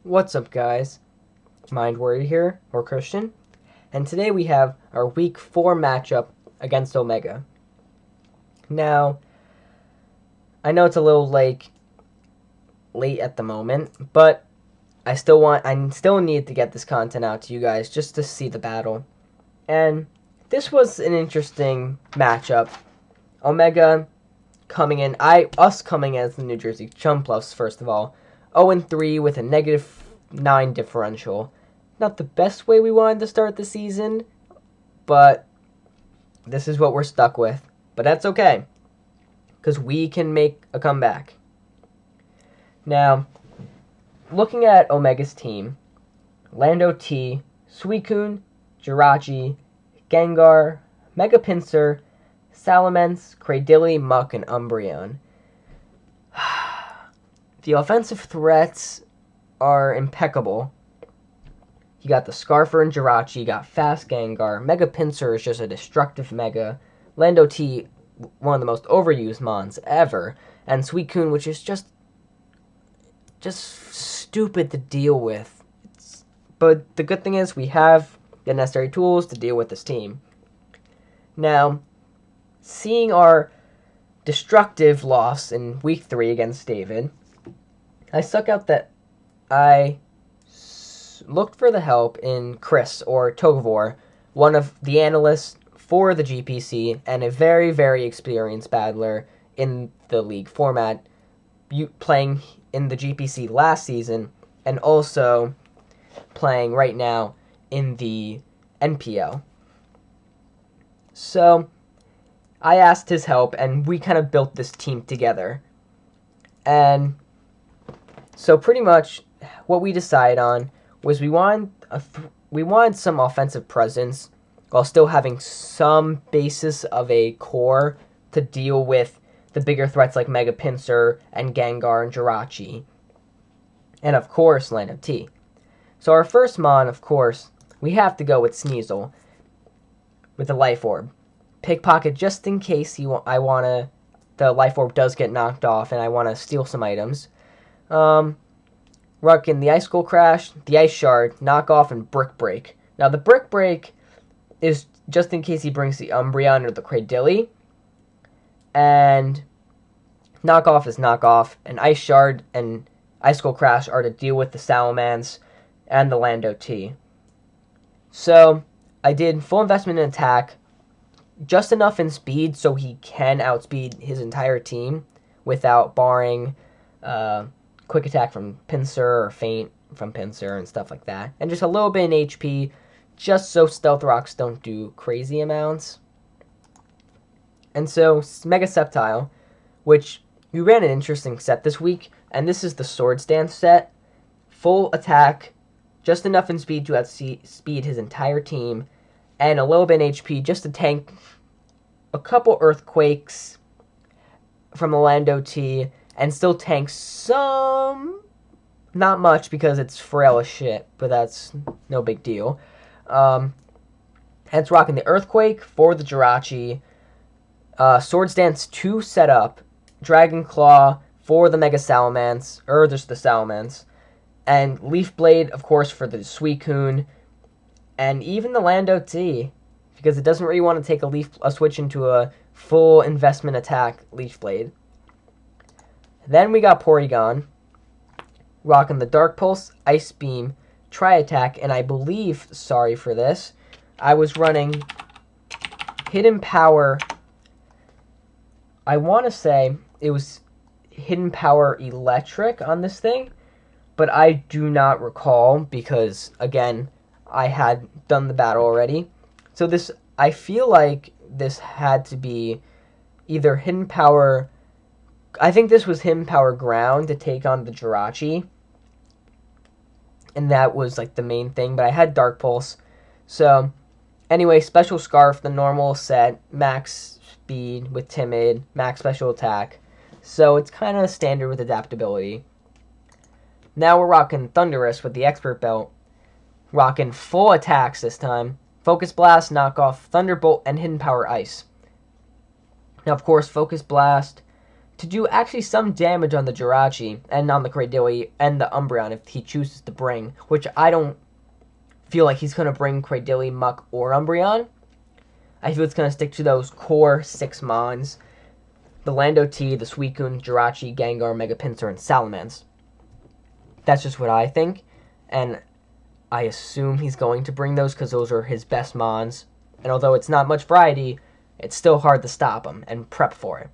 What's up, guys? Mind Warrior here, or Christian, and today we have our Week 4 matchup against Omega. Now, I know it's a little late at the moment, but I still need to get this content out to you guys just to see the battle. And this was an interesting matchup. Omega coming in, us coming as the New Jersey Chum Bluffs, first of all, 0-3 with a -9 differential. Not the best way we wanted to start the season, but this is what we're stuck with. But that's okay, because we can make a comeback. Now, looking at Omega's team, Lando T, Suicune, Jirachi, Gengar, Mega Pinsir, Salamence, Cradily, Muck, and Umbreon. The offensive threats are impeccable. You got the Scarfer and Jirachi, you got Fast Gengar, Mega Pinsir is just a destructive Mega, Lando T, one of the most overused mons ever, and Suicune, which is just stupid to deal with. But the good thing is we have the necessary tools to deal with this team. Now, seeing our destructive loss in Week 3 against David, I stuck out that I looked for the help in Chris, or Togavor, one of the analysts for the GPC, and a very, very experienced battler in the league format, playing in the GPC last season, and also playing right now in the NPL. So, I asked his help, and we kind of built this team together. And so pretty much what we decided on was we wanted some offensive presence while still having some basis of a core to deal with the bigger threats like Mega Pinsir and Gengar and Jirachi. And of course, Lando T. So our first mon, of course, we have to go with Sneasel with the Life Orb. Pickpocket just in case the Life Orb does get knocked off and I want to steal some items. Ruckin, the Ice Skull Crash, the Ice Shard, Knock Off, and Brick Break. Now, the Brick Break is just in case he brings the Umbreon or the Cradily. And Knock Off is Knock Off, and Ice Shard and Ice Skull Crash are to deal with the Salamence and the Lando T. So, I did full investment in attack, just enough in speed so he can outspeed his entire team without barring quick attack from Pinsir or feint from Pinsir and stuff like that. And just a little bit in HP, just so Stealth Rocks don't do crazy amounts. And so, Mega Sceptile, which we ran an interesting set this week, and this is the Swords Dance set. Full attack, just enough in speed to outspeed his entire team, and a little bit in HP just to tank a couple Earthquakes from the Lando T, and still tank some, not much because it's frail as shit, but that's no big deal. It's rocking the Earthquake for the Jirachi, Swords Dance 2 set up, Dragon Claw for the Mega Salamence, or just the Salamence, and Leaf Blade, of course, for the Suicune, and even the Lando T, because it doesn't really want to take a switch into a full investment attack Leaf Blade. Then we got Porygon, rocking the Dark Pulse, Ice Beam, Tri-Attack, and I believe, sorry for this, I was running Hidden Power. I want to say it was Hidden Power Electric on this thing, but I do not recall because, again, I had done the battle already. So I feel like this had to be either Hidden Power. I think this was Hidden Power Ground to take on the Jirachi. And that was like the main thing. But I had Dark Pulse. So, anyway, Special Scarf, the normal set. Max speed with Timid. Max special attack. So, it's kind of standard with adaptability. Now we're rocking Thundurus with the Expert Belt. Rocking full attacks this time. Focus Blast, Knockoff, Thunderbolt, and Hidden Power Ice. Now, of course, Focus Blast to do actually some damage on the Jirachi and on the Cradilly and the Umbreon if he chooses to bring, which I don't feel like he's going to bring Cradilly, Muck, or Umbreon. I feel it's going to stick to those core 6 Mons, the Lando T, the Suicune, Jirachi, Gengar, Mega Pinsir, and Salamence. That's just what I think, and I assume he's going to bring those because those are his best Mons. And although it's not much variety, it's still hard to stop him and prep for it.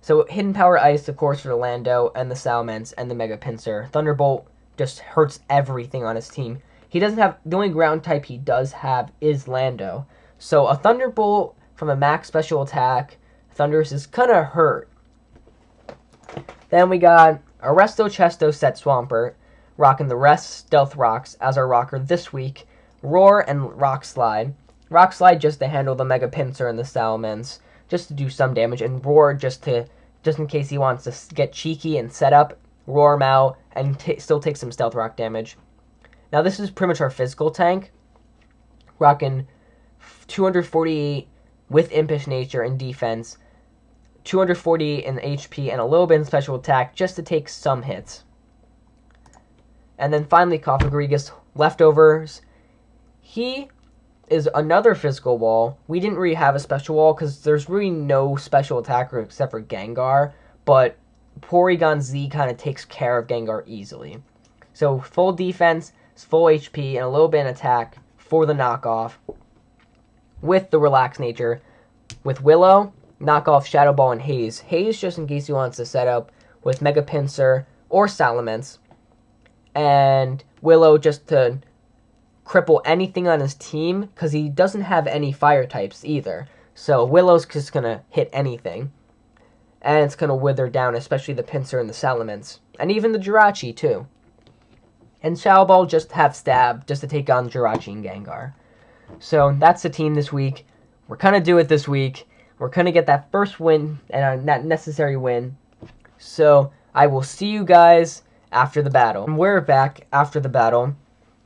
So Hidden Power Ice, of course, for the Lando and the Salamence and the Mega Pinsir. Thunderbolt just hurts everything on his team. He doesn't have, the only ground type he does have is Lando. So a Thunderbolt from a max special attack, Thundurus is gonna hurt. Then we got Arresto Chesto Set Swampert, rocking the Rest Stealth Rocks as our rocker this week. Roar and Rock Slide. Rock Slide just to handle the Mega Pinsir and the Salamence, just to do some damage, and Roar just in case he wants to get cheeky and set up, roar him out, and still take some Stealth Rock damage. Now this is pretty much our physical tank, rocking 248 with Impish Nature and defense, 240 in HP, and a little bit in special attack just to take some hits. And then finally Cofagrigus, leftovers. He is another physical wall. We didn't really have a special wall because there's really no special attacker except for Gengar, but Porygon Z kind of takes care of Gengar easily. So full defense, full HP, and a little bit in attack for the knockoff with the Relaxed Nature. With Willow, knockoff Shadow Ball and Haze. Haze just in case he wants to set up with Mega Pinsir or Salamence. And Willow just to cripple anything on his team because he doesn't have any fire types either. So Willow's just going to hit anything. And it's going to wither down, especially the Pinsir and the Salamence. And even the Jirachi too. And Shadow Ball just have Stab just to take on Jirachi and Gengar. So that's the team this week. We're going to do it this week. We're going to get that first win and that necessary win. So I will see you guys after the battle. And we're back after the battle.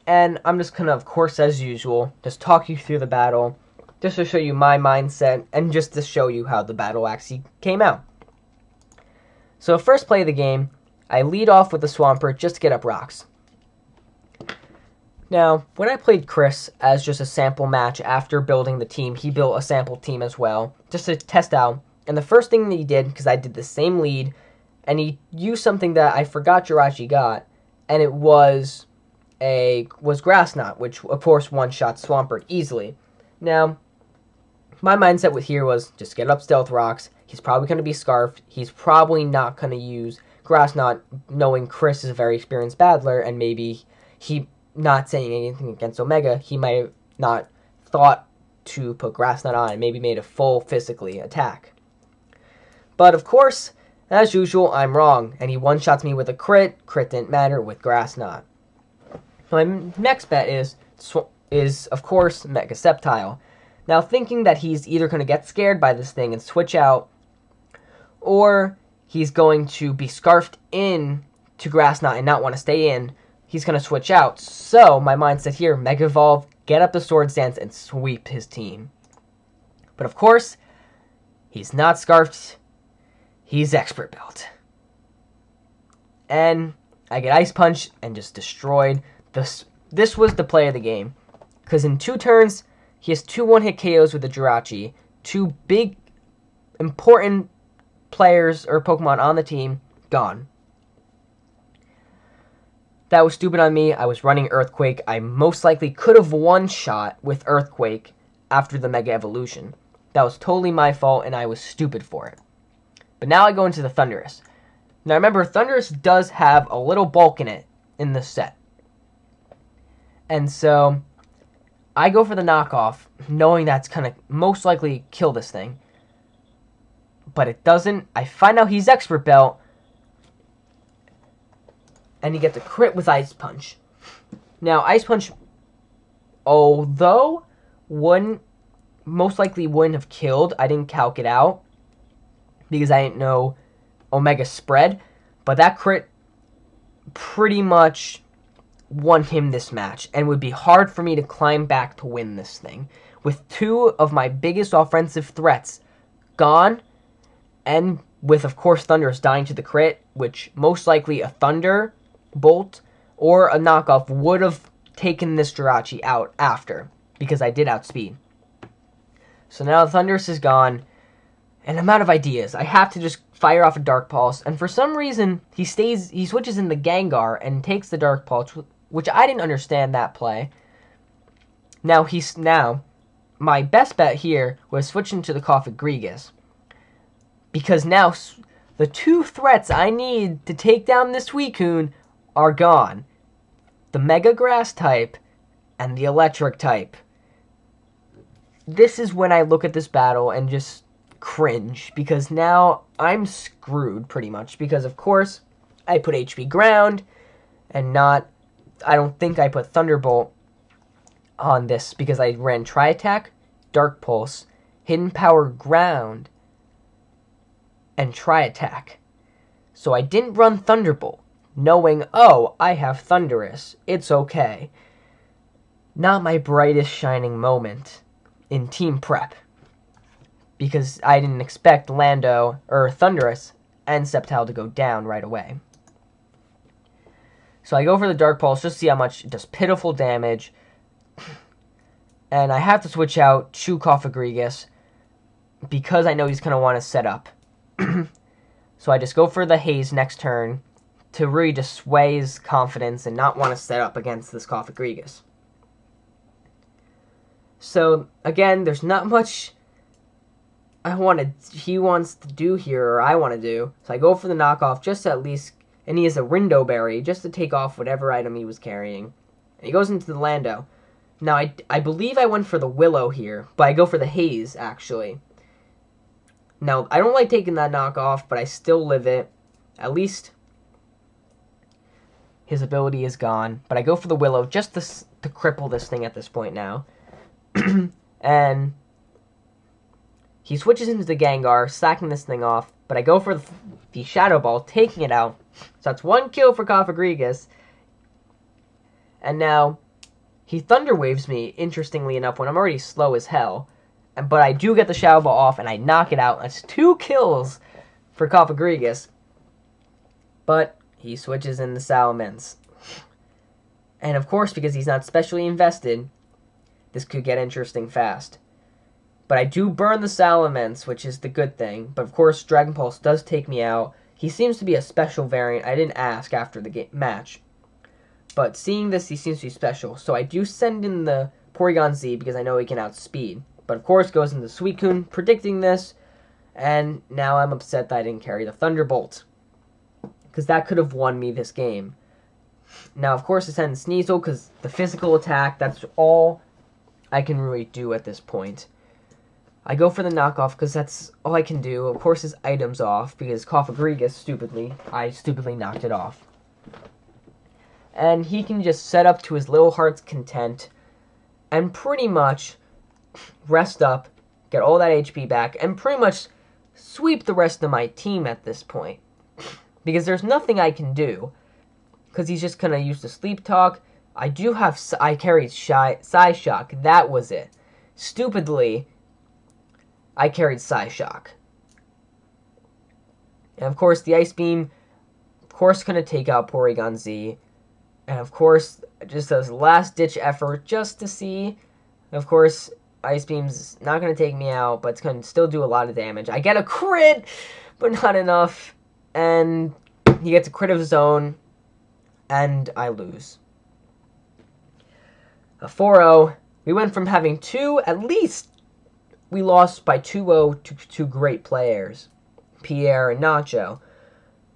And I'm just going to, of course, as usual, just talk you through the battle. Just to show you my mindset and just to show you how the battle actually came out. So first play of the game, I lead off with the Swampert just to get up rocks. Now, when I played Chris as just a sample match after building the team, he built a sample team as well, just to test out. And the first thing that he did, because I did the same lead, and he used something that I forgot Jirachi got, and it was Grass Knot, which of course one-shot Swampert easily. Now, my mindset with here was just get up Stealth Rocks. He's probably going to be Scarfed. He's probably not going to use Grass Knot, knowing Chris is a very experienced battler, and maybe he, not saying anything against Omega, he might have not thought to put Grass Knot on and maybe made a full physically attack. But of course, as usual, I'm wrong, and he one-shots me with a crit. Crit didn't matter with Grass Knot. My next bet is of course Mega Sceptile. Now thinking that he's either going to get scared by this thing and switch out, or he's going to be scarfed in to Grass Knot and not want to stay in, he's going to switch out. So my mindset here, Mega Evolve, get up the Swords Dance, and sweep his team. But of course, he's not scarfed, he's Expert Belt. And I get Ice Punch and just destroyed. This was the play of the game. Because in 2 turns, he has 2 one-hit KOs with the Jirachi. 2 big, important players or Pokemon on the team, gone. That was stupid on me. I was running Earthquake. I most likely could have one-shot with Earthquake after the Mega Evolution. That was totally my fault, and I was stupid for it. But now I go into the Thundurus. Now remember, Thundurus does have a little bulk in it in this set. And so I go for the knockoff, knowing that's going to most likely kill this thing. But it doesn't. I find out he's Expert Belt, and he gets a crit with Ice Punch. Now, Ice Punch, although most likely wouldn't have killed, I didn't calc it out, because I didn't know Omega spread, but that crit pretty much won him this match, and would be hard for me to climb back to win this thing. With 2 of my biggest offensive threats gone, and with, of course, Thunderous dying to the crit, which most likely a Thunderbolt or a knockoff would have taken this Jirachi out after, because I did outspeed. So now Thunderous is gone, and I'm out of ideas. I have to just fire off a Dark Pulse, and for some reason, he switches in the Gengar and takes the Dark Pulse, which I didn't understand that play. Now, my best bet here was switching to the Cofagrigus, because now the two threats I need to take down this Suicune are gone. The Mega Grass type and the Electric type. This is when I look at this battle and just cringe, because now I'm screwed pretty much, because of course I put HP Ground and I don't think I put Thunderbolt on this, because I ran Tri-Attack, Dark Pulse, Hidden Power Ground, and Tri-Attack. So I didn't run Thunderbolt, knowing, oh, I have Thundurus, it's okay. Not my brightest shining moment in team prep, because I didn't expect Thundurus and Sceptile to go down right away. So I go for the Dark Pulse just to see how much it does pitiful damage, and I have to switch out to Cofagrigus because I know he's going to want to set up. So I just go for the Haze next turn to really just sway his confidence and not want to set up against this Cofagrigus. So, again, there's not much he wants to do here, or I want to do. So I go for the knockoff just to at least, and he has a Rindo Berry just to take off whatever item he was carrying. And he goes into the Lando. Now, I believe I went for the Willow here, but I go for the Haze, actually. Now, I don't like taking that knockoff, but I still live it. At least his ability is gone. But I go for the Willow just to cripple this thing at this point now. And he switches into the Gengar, sacking this thing off. But I go for the Shadow Ball, taking it out. So that's one kill for Cofagrigus. And now he Thunder Waves me, interestingly enough, when I'm already slow as hell. But I do get the Shadow Ball off, and I knock it out. That's 2 kills for Cofagrigus. But he switches in the Salamence. And of course, because he's not specially invested, this could get interesting fast. But I do burn the Salamence, which is the good thing. But of course, Dragon Pulse does take me out. He seems to be a special variant. I didn't ask after the match. But seeing this, he seems to be special. So I do send in the Porygon Z because I know he can outspeed. But of course, goes into Suicune, predicting this. And now I'm upset that I didn't carry the Thunderbolt, because that could have won me this game. Now, of course, I send Sneasel because the physical attack, that's all I can really do at this point. I go for the knockoff because that's all I can do. Of course, his item's off because Cofagrigus, I stupidly knocked it off. And he can just set up to his little heart's content and pretty much rest up, get all that HP back, and pretty much sweep the rest of my team at this point. Because there's nothing I can do. Because he's just going to use the Sleep Talk. I carried Psyshock. That was it. Stupidly, I carried Psyshock. And of course, the Ice Beam, of course, going to take out Porygon Z. And of course, just as a last-ditch effort, just to see. Of course, Ice Beam's not going to take me out, but it's going to still do a lot of damage. I get a crit, but not enough. And he gets a crit of his own, and I lose. A 4-0. We went from having we lost by 2-0 to 2 great players, Pierre and Nacho.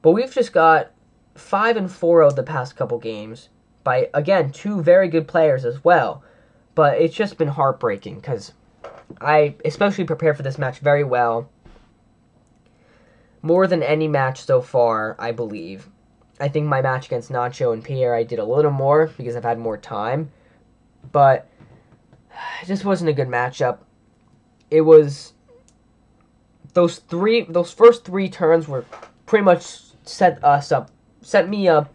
But we've just got 5 and 4-0 the past couple games by, again, 2 very good players as well. But it's just been heartbreaking because I especially prepared for this match very well. More than any match so far, I believe. I think my match against Nacho and Pierre, I did a little more because I've had more time. But it just wasn't a good matchup. It was those first 3 turns were pretty much set me up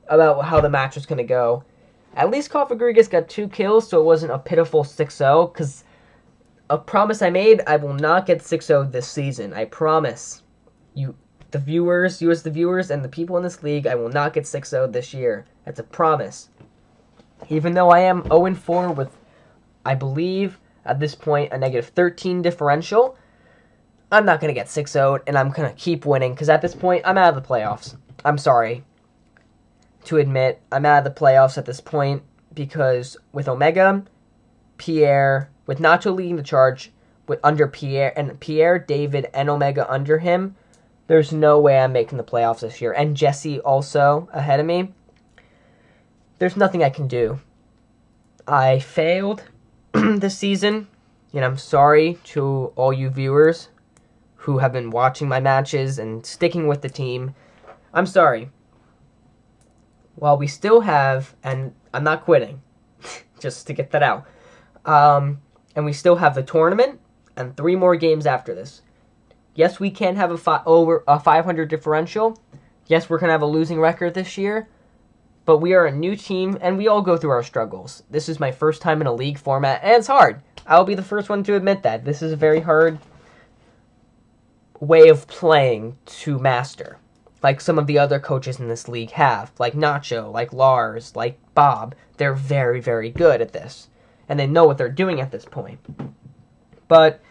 about how the match was going to go. At least Cofagrigus got 2 kills, so it wasn't a pitiful 6-0, because a promise I made, I will not get 6-0 this season. I promise. the viewers, you as the viewers, and the people in this league, I will not get 6-0 this year. That's a promise. Even though I am 0-4 with, I believe, at this point, a negative 13 differential, I'm not going to get 6-0, and I'm going to keep winning, because at this point, I'm out of the playoffs. I'm sorry to admit, I'm out of the playoffs at this point, because with Omega, Pierre, with Nacho leading the charge, under Pierre, David, and Omega under him, there's no way I'm making the playoffs this year. And Jesse also ahead of me. There's nothing I can do. I failed this season, and I'm sorry to all you viewers who have been watching my matches and sticking with the team. I'm sorry. While we still have, and I'm not quitting, just to get that out, and we still have the tournament and 3 more games after this. Yes, we can have over a 500 differential. Yes, we're going to have a losing record this year. But we are a new team, and we all go through our struggles. This is my first time in a league format, and it's hard. I'll be the first one to admit that. This is a very hard way of playing to master. Like some of the other coaches in this league have. Like Nacho, like Lars, like Bob. They're very, very good at this. And they know what they're doing at this point. But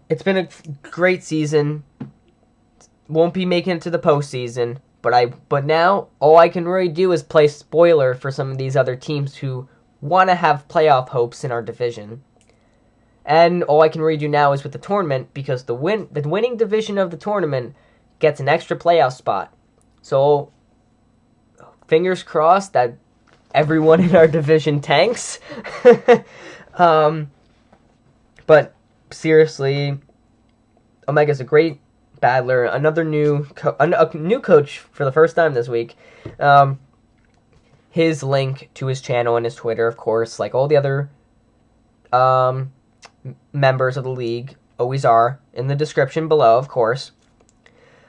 it's been a great season. Won't be making it to the postseason. But now, all I can really do is play spoiler for some of these other teams who want to have playoff hopes in our division. And all I can really do now is with the tournament, because the winning division of the tournament gets an extra playoff spot. So, fingers crossed that everyone in our division tanks. But seriously, Omega's a great battler. Another new coach for the first time this week. His link to his channel and his Twitter, of course, like all the other members of the league always are, in the description below, of course.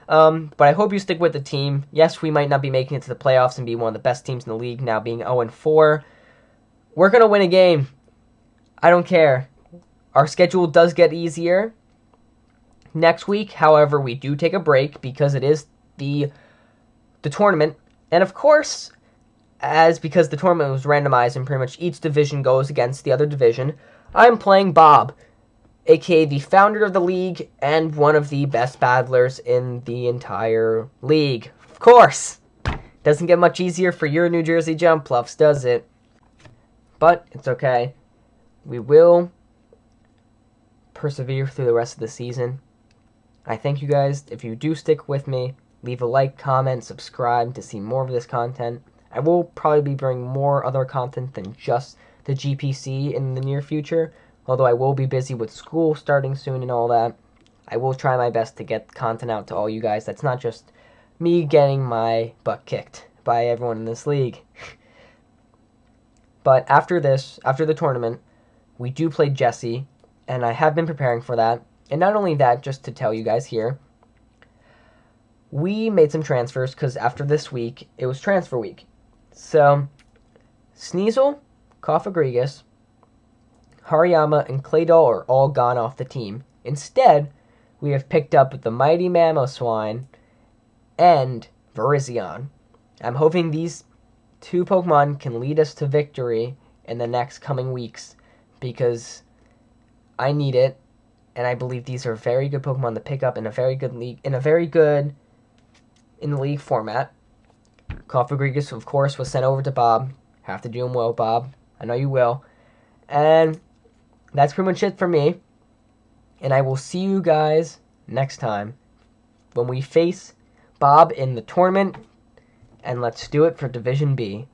But I hope you stick with the team. Yes, we might not be making it to the playoffs and be one of the best teams in the league, now being 0-4. We're going to win a game. I don't care. Our schedule does get easier next week. However, we do take a break because it is the tournament. And of course, because the tournament was randomized and pretty much each division goes against the other division, I'm playing Bob, aka the founder of the league and one of the best battlers in the entire league. Of course! Doesn't get much easier for your New Jersey Jump Pluffs, does it? But it's okay. We will persevere through the rest of the season. I thank you guys. If you do stick with me, leave a like, comment, subscribe to see more of this content. I will probably be bringing more other content than just the GPC in the near future, although I will be busy with school starting soon and all that. I will try my best to get content out to all you guys. That's not just me getting my butt kicked by everyone in this league. But after the tournament, we do play Jesse, and I have been preparing for that. And not only that, just to tell you guys here, we made some transfers because after this week, it was transfer week. So, Sneasel, Kofagrigas, Hariyama, and Claydol are all gone off the team. Instead, we have picked up the Mighty Mamoswine and Virizion. I'm hoping these 2 Pokemon can lead us to victory in the next coming weeks, because I need it. And I believe these are very good Pokemon to pick up in a very good league, in the league format. Kofagrigas, of course, was sent over to Bob. Have to do him well, Bob. I know you will. And that's pretty much it for me. And I will see you guys next time when we face Bob in the tournament. And let's do it for Division B.